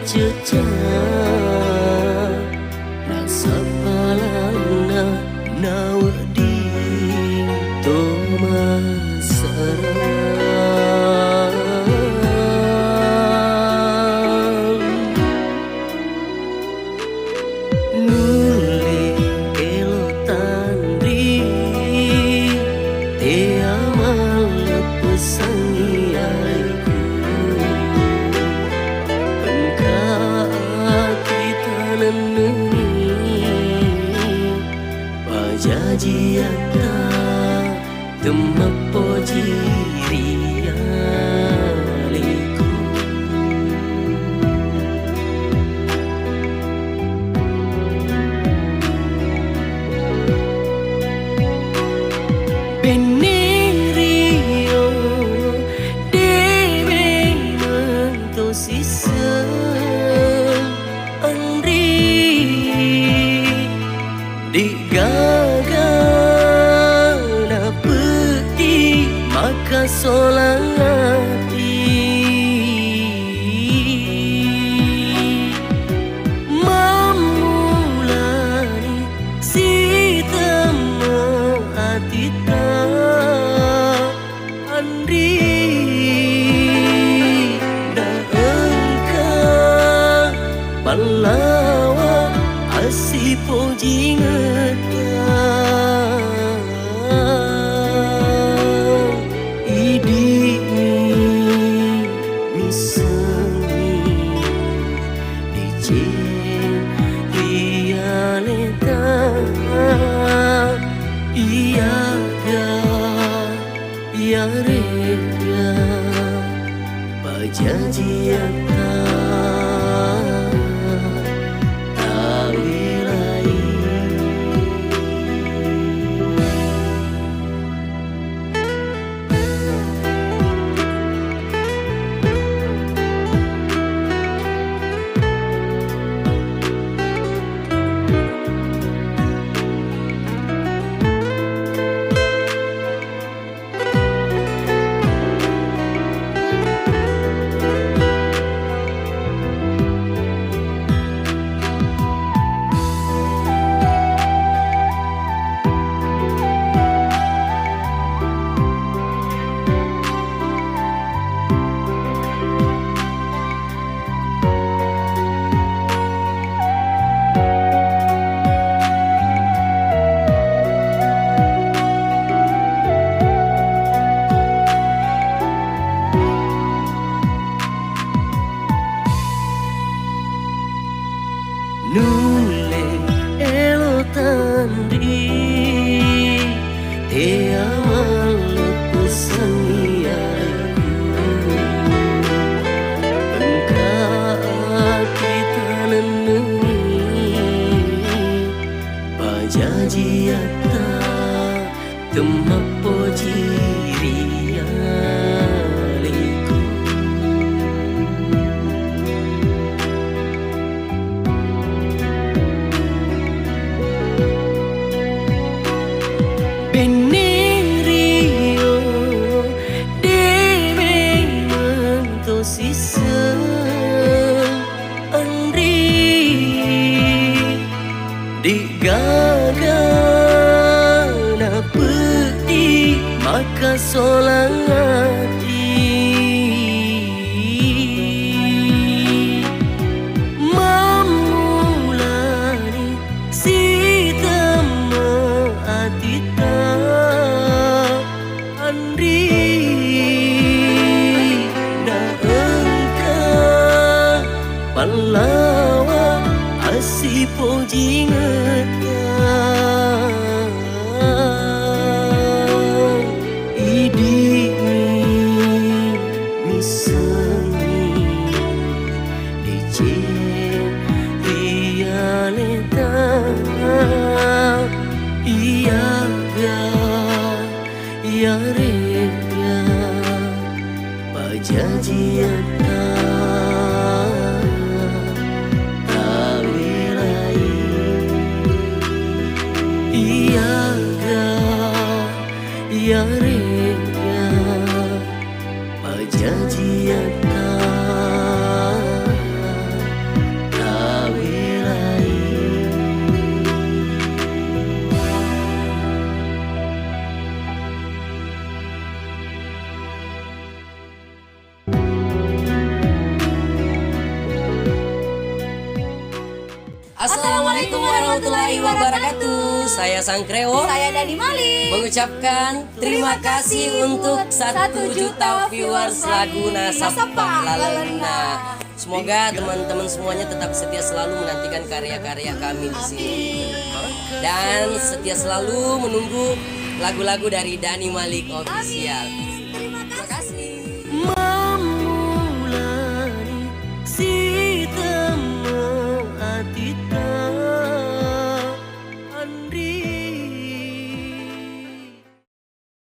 cecah nasapalana nawadi tomasarang nuli elo tandri te amal pesangi aiku engkau kita neneni pajajiata temappo jirialiku Benerio dewe mentosisa andri digagana peti maka solati mamulani sitama atita andri da engkau palawa asipo jingata idini misangi dicin rialeta iaga iarega pajajiata nule elo tandri te amal pesangi aku engkau kita neneni pajajiata temappo jirialiku Benerio dewe mentosisa andri digagana peti maka solati mamulani sitama atita andri da engkau palawa asipo jingata idini misangi dicin rialeta iaga iarega pajajiata tawilai Assalamualaikum warahmatullahi wabarakatuh. Saya Sang Kreo Saya Dani Malik. mengucapkan terima kasih untuk 1 juta viewers lagu Nasapa Lalena. Semoga teman-teman semuanya tetap setia selalu menantikan karya-karya kami di sini dan setia selalu menunggu lagu-lagu dari Dani Malik Official.